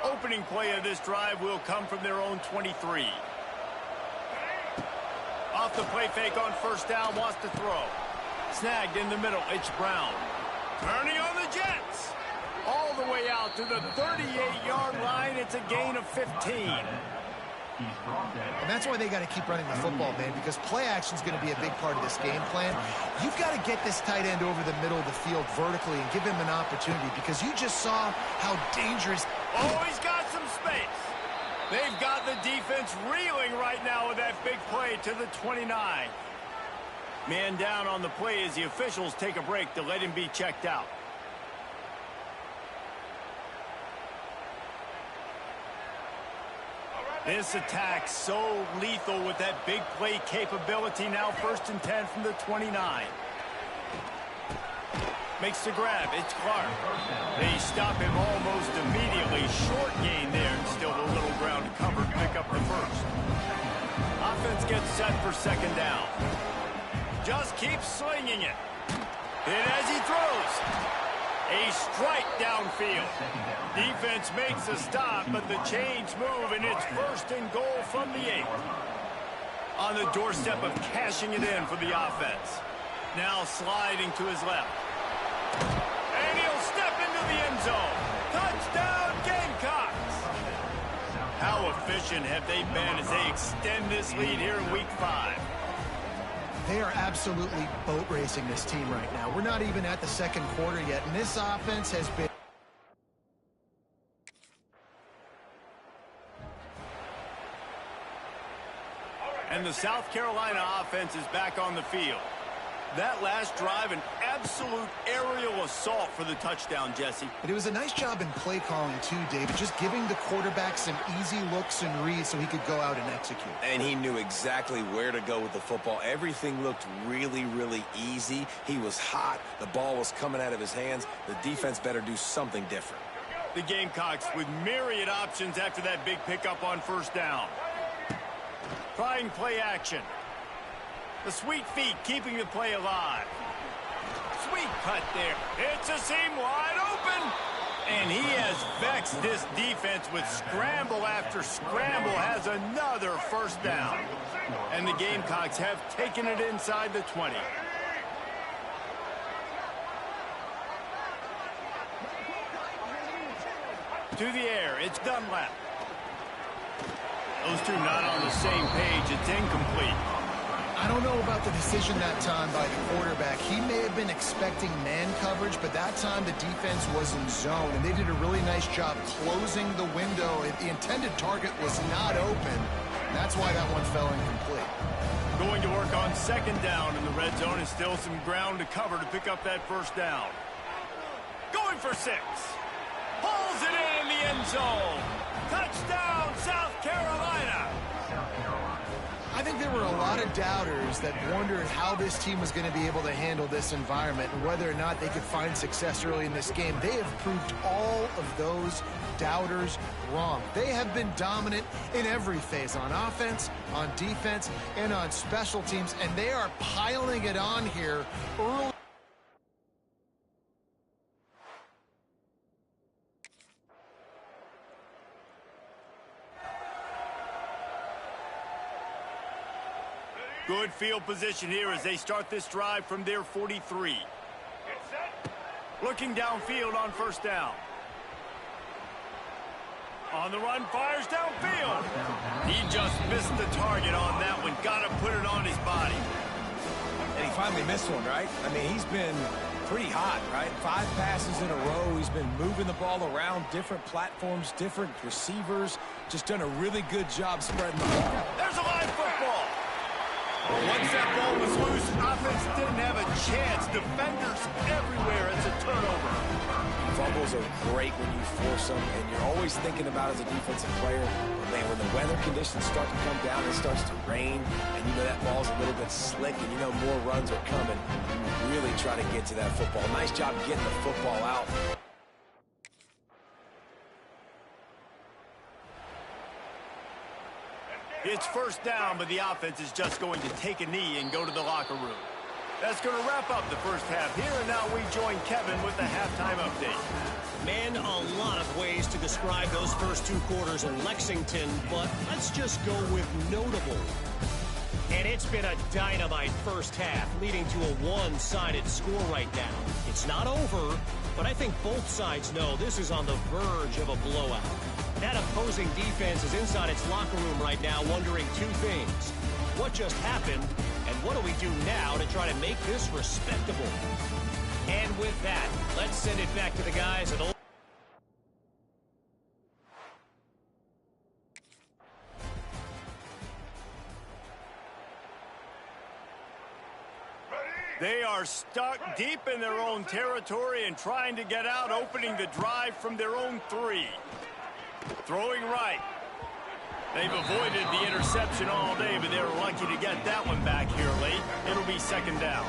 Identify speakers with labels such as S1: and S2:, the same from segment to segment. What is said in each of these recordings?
S1: Opening play of this drive will come from their own 23. Off the play fake on first down, wants to throw. Snagged in the middle, it's Brown. Turning on the Jets. All the way out to the 38-yard line. It's a gain of 15.
S2: And that's why they got to keep running the football, man, because play action is going to be a big part of this game plan. You've got to get this tight end over the middle of the field vertically and give him an opportunity, because you just saw how dangerous.
S1: Oh, he's got some space. They've got the defense reeling right now with that big play to the 29. Man down on the play as the officials take a break to let him be checked out. This attack so lethal with that big play capability. Now 1st and 10 from the 29. Makes the grab. It's Clark. They stop him almost immediately. Short gain there, and still a little ground to cover to pick up the first. Offense gets set for 2nd down. Just keeps slinging it. Hit as he throws. A strike downfield. Defense makes a stop, but the chains move, and it's 1st and goal from the 8. On the doorstep of cashing it in for the offense. Now sliding to his left. And he'll step into the end zone. Touchdown, Gamecocks! How efficient have they been as they extend this lead here in Week 5?
S2: They are absolutely boat racing this team right now. We're not even at the 2nd quarter yet, and this offense has been...
S1: And the South Carolina offense is back on the field. That last drive, an absolute aerial assault for the touchdown, Jesse.
S2: But it was a nice job in play calling, too, David, just giving the quarterback some easy looks and reads so he could go out and execute.
S3: And he knew exactly where to go with the football. Everything looked really, really easy. He was hot. The ball was coming out of his hands. The defense better do something different.
S1: The Gamecocks with myriad options after that big pickup on 1st down. Trying play action. The sweet feet keeping the play alive. Sweet cut there. It's a seam wide open. And he has vexed this defense with scramble after scramble. Has another 1st down. And the Gamecocks have taken it inside the 20. To the air. It's Dunlap. Those two not on the same page. It's incomplete.
S2: I don't know about the decision that time by the quarterback. He may have been expecting man coverage, but that time the defense was in zone, and they did a really nice job closing the window. The intended target was not open. That's why that one fell incomplete.
S1: Going to work on 2nd down in the red zone, and still some ground to cover to pick up that 1st down. Going for 6. Pulls it in the end zone. Touchdown, South Carolina.
S2: I think there were a lot of doubters that wondered how this team was going to be able to handle this environment and whether or not they could find success early in this game. They have proved all of those doubters wrong. They have been dominant in every phase, on offense, on defense, and on special teams, and they are piling it on here early.
S1: Good field position here as they start this drive from their 43. Looking downfield on 1st down. On the run, fires downfield. He just missed the target on that one. Got to put it on his body.
S3: And he finally missed one, right? I mean, he's been pretty hot, right? 5 passes in a row. He's been moving the ball around different platforms, different receivers. Just done a really good job spreading the ball.
S1: There's a live football. Once that ball was loose, offense didn't have a chance. Defenders everywhere. It's a turnover.
S3: Fumbles are great when you force them, and you're always thinking about as a defensive player, man, when the weather conditions start to come down, it starts to rain, and you know that ball's a little bit slick, and you know more runs are coming. You really try to get to that football. Nice job getting the football out.
S1: It's 1st down, but the offense is just going to take a knee and go to the locker room. That's going to wrap up the 1st half here, and now we join Kevin with the halftime update.
S4: Man, a lot of ways to describe those first 2 quarters in Lexington, but let's just go with notable. And it's been a dynamite first half, leading to a one-sided score right now. It's not over, but I think both sides know this is on the verge of a blowout. That opposing defense is inside its locker room right now wondering 2 things. What just happened, and what do we do now to try to make this respectable? And with that, let's send it back to the guys at
S1: They are stuck deep in their own territory and trying to get out, opening the drive from their own 3. Throwing right. They've avoided the interception all day, but they were lucky to get that one back here late. It'll be second down.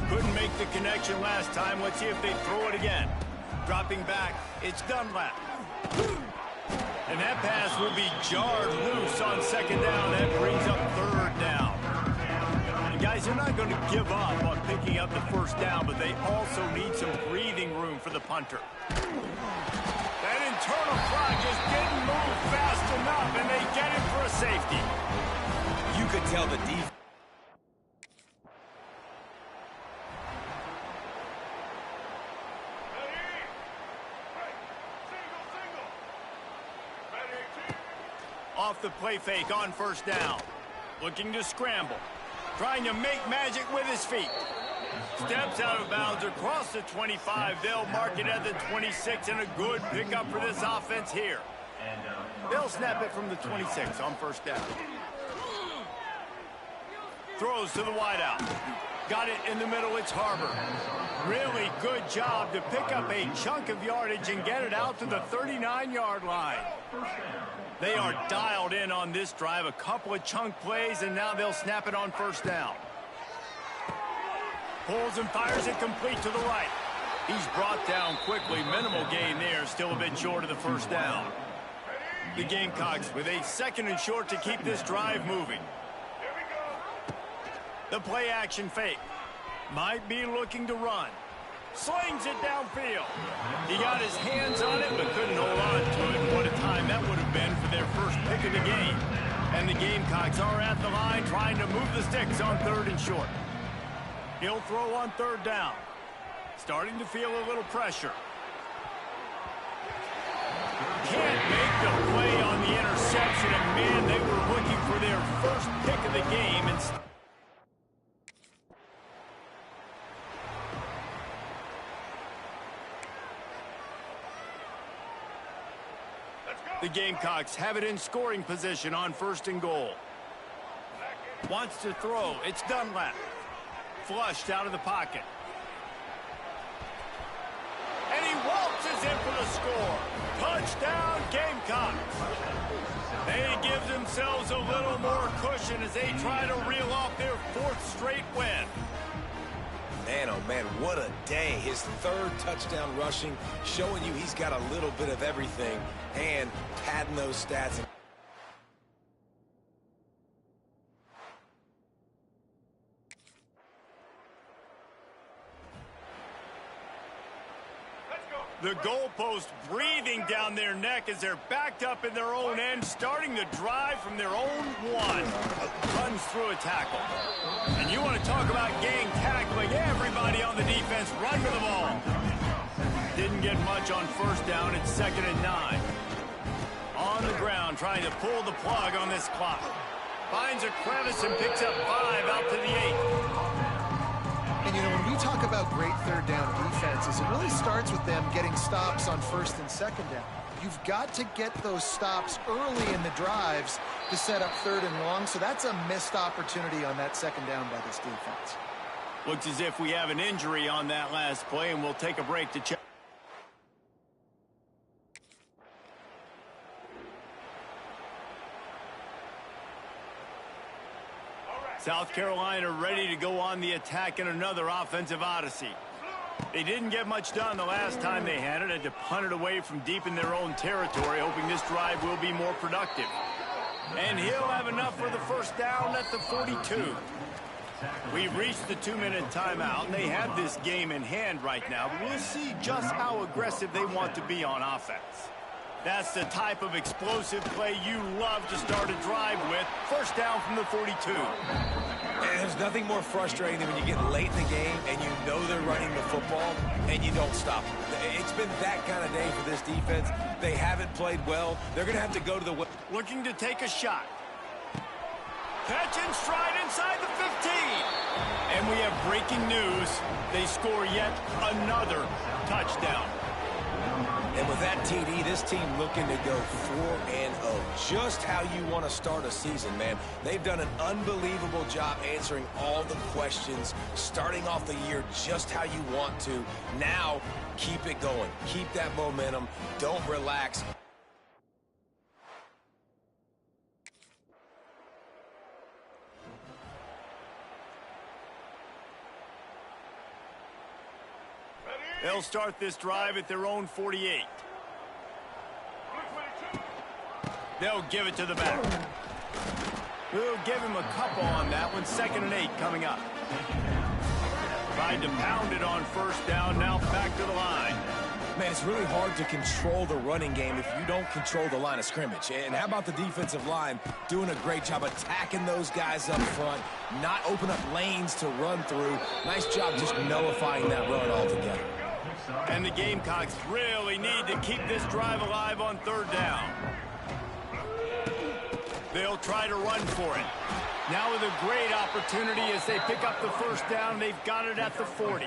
S1: Couldn't make the connection last time. Let's see if they throw it again. Dropping back, it's Dunlap. And that pass will be jarred loose on second down. That brings up third down. Guys, they're not going to give up on picking up the first down, but they also need some breathing room for the punter. That internal clock just didn't move fast enough, and they get it for a safety.
S3: You could tell the defense.
S1: Off the play fake on first down. Looking to scramble. Trying to make magic with his feet. Steps out of bounds across the 25. They'll mark it at the 26, and a good pickup for this offense here. They'll snap it from the 26 on first down. Throws to the wideout. Got it in the middle. It's Harbor. Really good job to pick up a chunk of yardage and get it out to the 39-yard line. They are dialed in on this drive. A couple of chunk plays, and now they'll snap it on first down. Pulls and fires it complete to the right. He's brought down quickly. Minimal gain there. Still a bit short of the first down. The Gamecocks with a 2nd and short to keep this drive moving. The play action fake. Might be looking to run. Slings it downfield. He got his hands on it, but couldn't hold on to it. What a time that would have been for their first pick of the game. And the Gamecocks are at the line trying to move the sticks on 3rd and short. He'll throw on 3rd down. Starting to feel a little pressure. Can't make the play on the interception, and man, they were looking for their first pick of the game. And the Gamecocks have it in scoring position on 1st and goal. Wants to throw. It's Dunlap. Flushed out of the pocket. And he waltzes in for the score. Touchdown, Gamecocks. They give themselves a little more cushion as they try to reel off their 4th straight win.
S3: Man, oh man, what a day. His 3rd touchdown rushing, showing you he's got a little bit of everything and padding those stats.
S1: The goalpost breathing down their neck as they're backed up in their own end, starting the drive from their own 1. Runs through a tackle. And you want to talk about gang tackling. Everybody on the defense run to the ball. Didn't get much on first down. It's 2nd and 9. On the ground, trying to pull the plug on this clock. Finds a crevice and picks up 5 out to the 8.
S2: And, you know, when we talk about great 3rd down defenses, it really starts with them getting stops on 1st and 2nd down. You've got to get those stops early in the drives to set up 3rd and long, so that's a missed opportunity on that 2nd down by this defense.
S1: Looks as if we have an injury on that last play, and we'll take a break to check. South Carolina ready to go on the attack in another offensive odyssey. They didn't get much done the last time they had it. Had to punt it away from deep in their own territory, hoping this drive will be more productive. And he'll have enough for the first down at the 42. We've reached the 2-minute timeout, and they have this game in hand right now. But we'll see just how aggressive they want to be on offense. That's the type of explosive play you love to start a drive with. First down from the 42.
S3: And there's nothing more frustrating than when you get late in the game and you know they're running the football and you don't stop them. It's been that kind of day for this defense. They haven't played well. They're going to have to go to the...
S1: Looking to take a shot. Catch in stride inside the 15. And we have breaking news. They score yet another touchdown.
S3: And with that TD, this team looking to go 4-0. Just how you want to start a season, man. They've done an unbelievable job answering all the questions, starting off the year just how you want to. Now, keep it going. Keep that momentum. Don't relax.
S1: They'll start this drive at their own 48. They'll give it to the back. We'll give him a couple on that one. 2nd and 8 coming up. Tried to pound it on first down. Now back to the line.
S3: Man, it's really hard to control the running game if you don't control the line of scrimmage. And how about the defensive line doing a great job attacking those guys up front, not open up lanes to run through. Nice job just nullifying that run altogether.
S1: And the Gamecocks really need to keep this drive alive on 3rd down. They'll try to run for it. Now with a great opportunity as they pick up the first down. They've got it at the 40.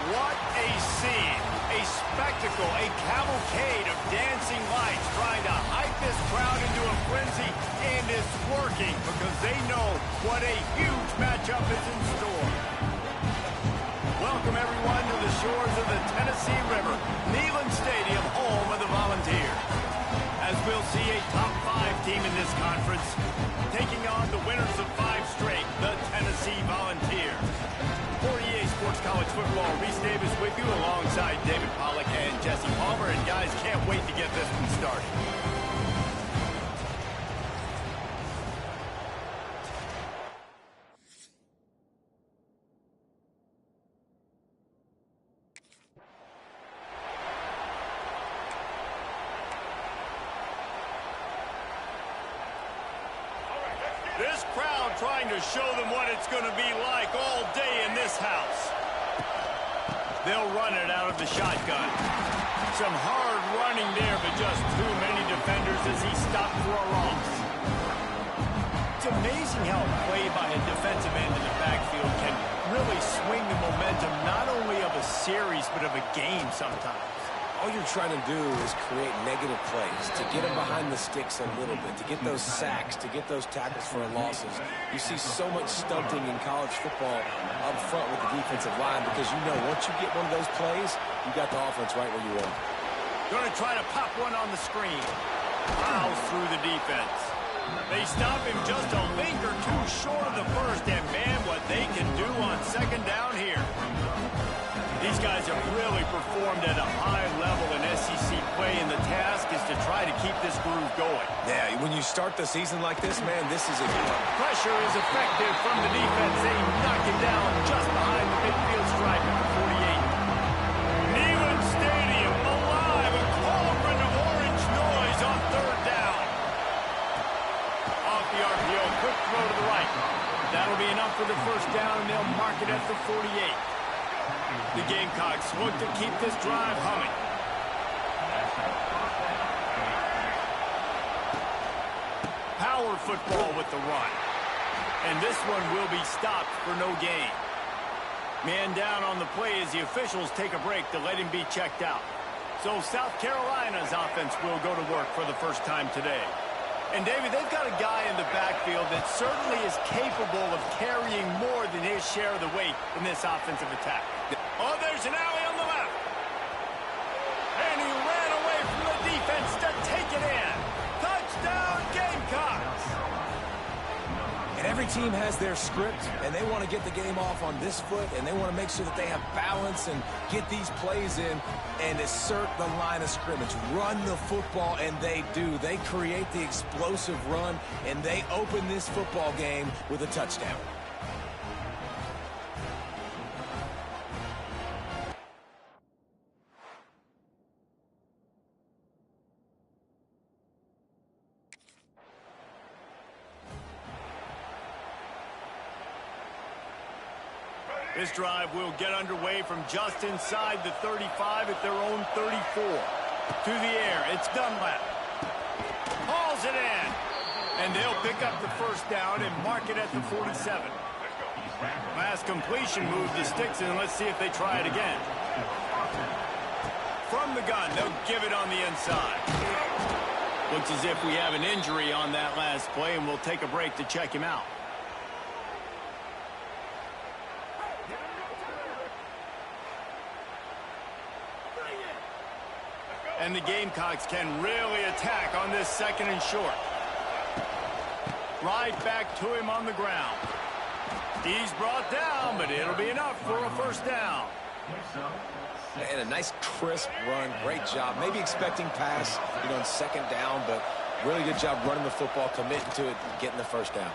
S1: What a scene, a spectacle, a cavalcade of dancing lights trying to hype this crowd into a frenzy, and it's working because they know what a huge matchup is in store. Welcome everyone to the shores of the Tennessee River, Neyland Stadium, home of the Volunteers. As we'll see a top 5 team in this conference, taking on the winners of 5 straight, the Tennessee Volunteers. For EA Sports College Football, Reese Davis with you alongside David Pollack and Jesse Palmer. And guys, can't wait to get this one started. This crowd trying to show them what it's going to be like all day in this house. They'll run it out of the shotgun. Some hard running there, but just too many defenders as he stopped for a loss. It's amazing how a play by a defensive end in the backfield can really swing the momentum not only of a series, but of a game sometimes.
S3: All you're trying to do is create negative plays, to get them behind the sticks a little bit, to get those sacks, to get those tackles for losses. You see so much stunting in college football up front with the defensive line because you know once you get one of those plays, you got the offense right where you want.
S1: Going to try to pop one on the screen. Plows through the defense. They stop him just a link or two short of the first, and man, what they can do on second down here. These guys have really performed at a high level in SEC play, and the task is to try to keep this groove going.
S3: Yeah, when you start the season like this, man, this is a
S1: Pressure is effective from the defense. They knock him down just behind the midfield stripe at the 48. Neyland Stadium alive, a cauldron of orange noise on third down. Off the RPO, quick throw to the right. That'll be enough for the first down, and they'll mark it at the 48. The Gamecocks look to keep this drive humming. Power football with the run. And this one will be stopped for no gain. Man down on the play as the officials take a break to let him be checked out. So South Carolina's offense will go to work for the first time today. And, David, they've got a guy in the backfield that certainly is capable of carrying more than his share of the weight in this offensive attack. Oh, there's an alley on the left. And he ran away from the defense to take it in. Touchdown, Gamecocks.
S3: And every team has their script, and they want to get the game off on this foot, and they want to make sure that they have balance and get these plays in and assert the line of scrimmage. Run the football, and they do. They create the explosive run, and they open this football game with a touchdown.
S1: This drive will get underway from just inside the 35 at their own 34. To the air, it's Dunlap. Hauls it in. And they'll pick up the first down and mark it at the 47. Last completion moved the sticks, and let's see if they try it again. From the gun, they'll give it on the inside. Looks as if we have an injury on that last play, and we'll take a break to check him out. And the Gamecocks can really attack on this second and short. Right back to him on the ground. He's brought down, but it'll be enough for a first down.
S3: And a nice crisp run. Great job. Maybe expecting pass, in second down, but really good job running the football, committing to it, getting the first down.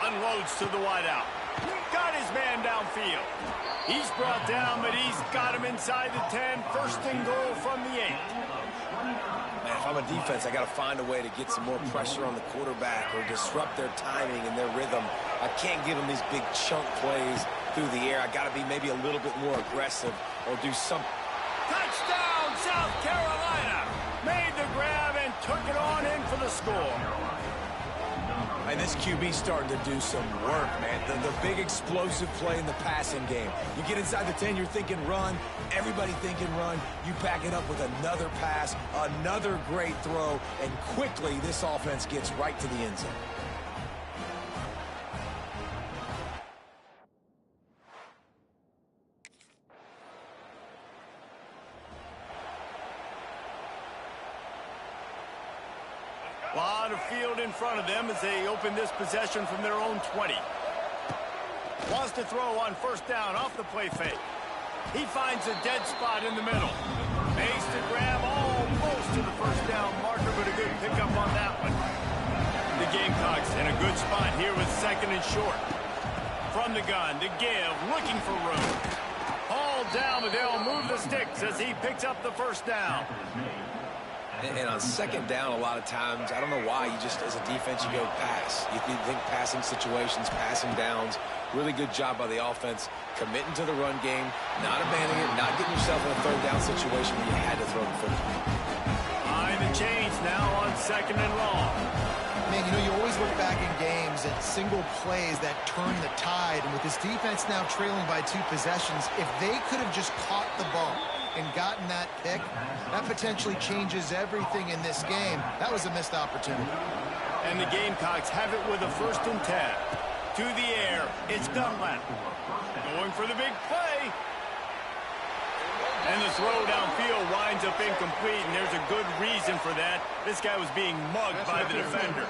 S1: Unloads to the wideout. Got his man downfield. He's brought down, but he's got him inside the 10. First and goal from the 8.
S3: Man, if I'm a defense, I got to find a way to get some more pressure on the quarterback or disrupt their timing and their rhythm. I can't give them these big chunk plays through the air. I got to be maybe a little bit more aggressive or do something.
S1: Touchdown, South Carolina! Made the grab and took it on in for the score.
S3: And this QB's starting to do some work, man. The big explosive play in the passing game. You get inside the 10, you're thinking run. Everybody thinking run. You back it up with another pass, another great throw, and quickly this offense gets right to the end zone.
S1: A lot of field in front of them as they open this possession from their own 20. Wants to throw on first down off the play fake. He finds a dead spot in the middle. Makes the grab almost to the first down marker, but a good pickup on that one. The Gamecocks in a good spot here with second and short. From the gun to give, looking for room. Hauled down, but they'll move the sticks as he picks up the first down.
S3: And on second down, a lot of times, I don't know why, you just, as a defense, you go pass. You think passing situations, passing downs. Really good job by the offense, committing to the run game, not abandoning it, not getting yourself in a third down situation where you had to throw the football.
S1: Behind the chains now on second and long.
S2: Man, you know, you always look back in games at single plays that turn the tide. And with this defense now trailing by 2 possessions, if they could have just caught the ball and gotten that pick, that potentially changes everything in this game. That was a missed opportunity.
S1: And the Gamecocks have it with a 1st and 10. To the air, it's Dunlap. Going for the big play. And the throw downfield winds up incomplete, and there's a good reason for that. This guy was being mugged by the defender.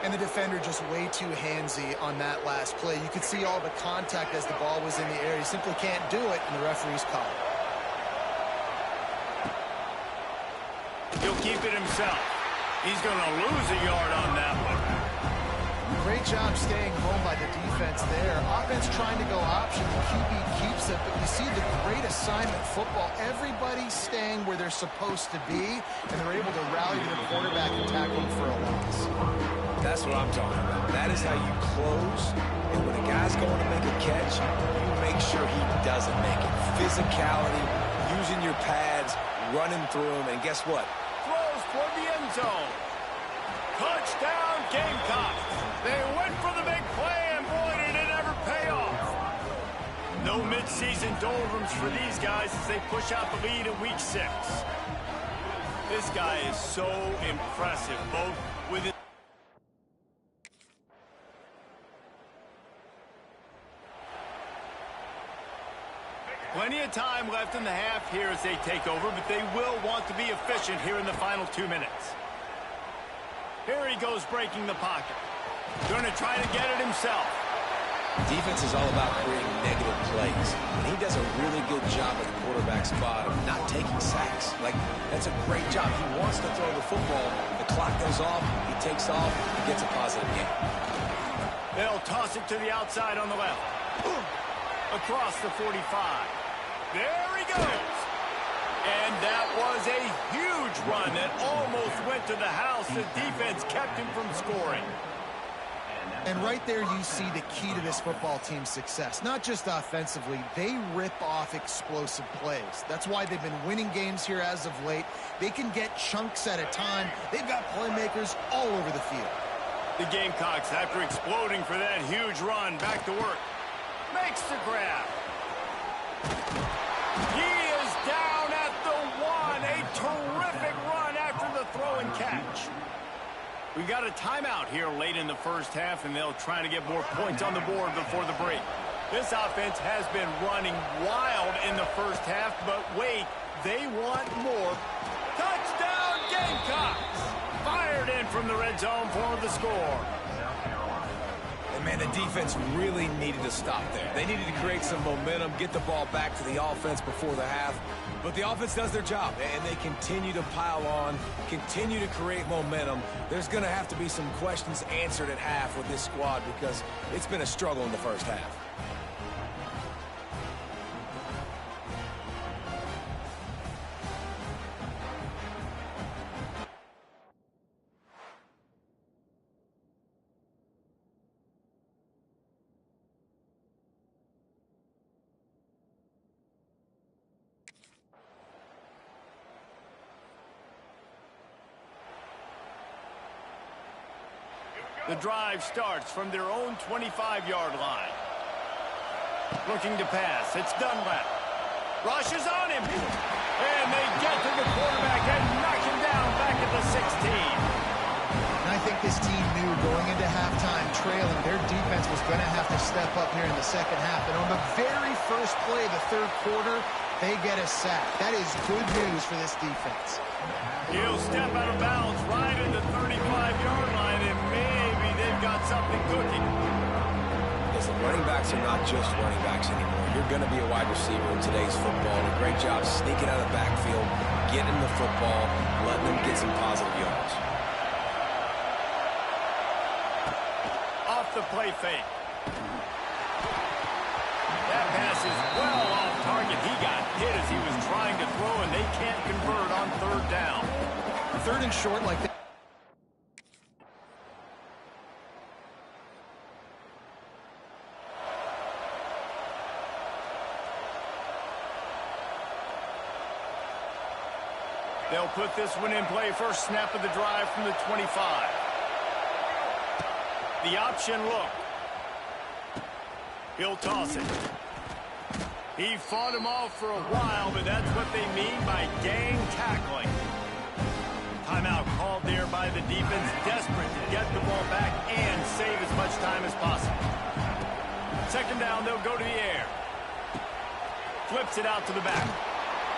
S2: And the defender just way too handsy on that last play. You could see all the contact as the ball was in the air. He simply can't do it, and the referee's call it.
S1: He'll keep it himself. He's going to lose a yard on that one.
S2: Great job staying home by the defense there. Offense trying to go option. The QB keeps it, but you see the great assignment football. Everybody's staying where they're supposed to be, and they're able to rally to the quarterback and tackle him for a loss.
S3: That's what I'm talking about. That is how you close. And when a guy's going to make a catch, you make sure he doesn't make it. Physicality, using your pads, running through them, and guess what?
S1: Throws toward the end zone. Touchdown, Gamecocks. They went for the big play, and boy, did it ever pay off. No midseason doldrums for these guys as they push out the lead in week 6. This guy is so impressive, both with his... Plenty of time left in the half here as they take over, but they will want to be efficient here in the final 2 minutes. Here he goes breaking the pocket. Going to try to get it himself.
S3: Defense is all about creating negative plays. And he does a really good job at the quarterback spot of not taking sacks. Like, that's a great job. He wants to throw the football. The clock goes off. He takes off. He gets a positive game.
S1: They'll toss it to the outside on the left. Across the 45. There he goes. And that was a huge run that almost went to the house. The defense kept him from scoring.
S2: And right there you see the key to this football team's success. Not just offensively, they rip off explosive plays. That's why they've been winning games here as of late. They can get chunks at a time. They've got playmakers all over the field.
S1: The Gamecocks, after exploding for that huge run, back to work. Makes the grab. He is down at the 1. A terrific run after the throw and catch. We got a timeout here late in the first half, and they'll try to get more points on the board before the break. This offense has been running wild in the first half, but wait, they want more. Touchdown, Gamecocks! Fired in from the red zone for the score.
S3: And, man, the defense really needed to stop there. They needed to create some momentum, get the ball back to the offense before the half. But the offense does their job, and they continue to pile on, continue to create momentum. There's going to have to be some questions answered at half with this squad because it's been a struggle in the first half.
S1: The drive starts from their own 25-yard line. Looking to pass. It's Dunlap. Rushes on him. And they get to the quarterback and knock him down back at the 16.
S2: And I think this team knew going into halftime trailing, their defense was going to have to step up here in the second half. And on the very first play of the third quarter, they get a sack. That is good news for this defense.
S1: He'll step out of bounds right at the 35-yard line, and maybe they've got something cooking.
S3: Listen, running backs are not just running backs anymore. You're going to be a wide receiver in today's football. And a great job sneaking out of the backfield, getting the football, letting them get some positive yards.
S1: Off the play fake. That pass is well off target. He got hit as he was trying to throw, and they can't convert on third down.
S2: Third and short like that.
S1: They'll put this one in play. First snap of the drive from the 25. The option look. He'll toss it. He fought him off for a while, but that's what they mean by gang tackling. Timeout called there by the defense, desperate to get the ball back and save as much time as possible. Second down, they'll go to the air. Flips it out to the back.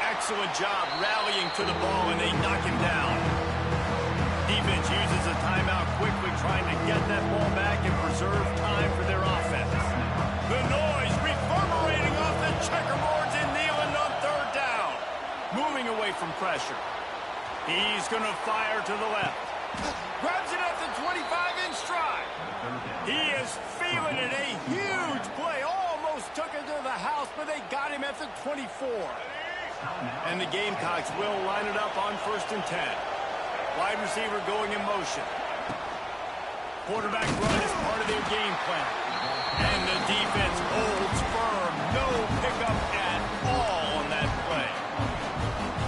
S1: Excellent job rallying to the ball, and they knock him down. Defense uses a timeout quickly, trying to get that ball back and preserve time for their offense. The noise reverberating off the checkerboards and Nealon on third down. Moving away from pressure. He's going to fire to the left. Grabs it at the 25 in stride. He is feeling it. A huge play. Almost took it to the house, but they got him at the 24. And the Gamecocks will line it up on 1st and 10. Wide receiver going in motion. Quarterback run is part of their game plan. And the defense holds firm. No pickup at all on that play.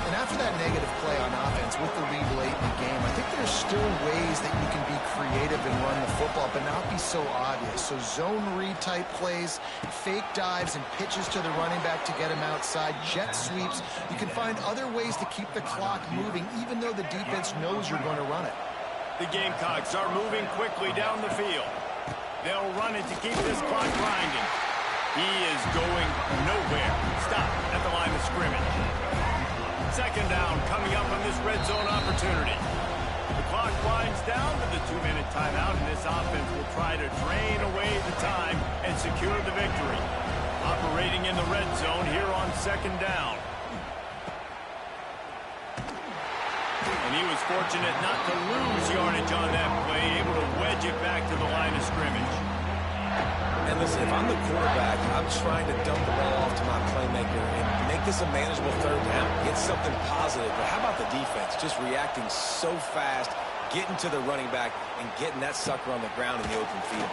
S2: And after that negative play on offense with the lead late in the game, I think there's still ways that you can be creative and run the football, but not be so obvious. So zone read type plays, fake dives and pitches to the running back to get him outside, jet sweeps. You can find other ways to keep the clock moving, even though the defense knows you're going to run it.
S1: The Gamecocks are moving quickly down the field. They'll run it to keep this clock grinding. He is going nowhere. Stop at the line of scrimmage. Second down coming up on this red zone opportunity. The clock winds down to the 2-minute timeout, and this offense will try to drain away the time and secure the victory. Operating in the red zone here on second down. And he was fortunate not to lose yardage on that play, able to wedge it back to the line of scrimmage.
S3: And listen, if I'm the quarterback, I'm trying to dump the ball off to my playmaker and make this a manageable third down. Get something positive. But how about the defense? Just reacting so fast, getting to the running back, and getting that sucker on the ground in the open field.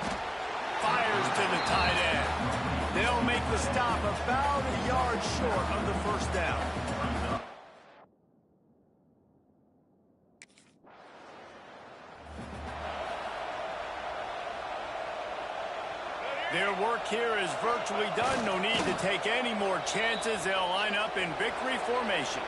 S1: Fires to the tight end. They'll make the stop about a yard short of the first down. Their work here is virtually done. No need to take any more chances. They'll line up in victory formation.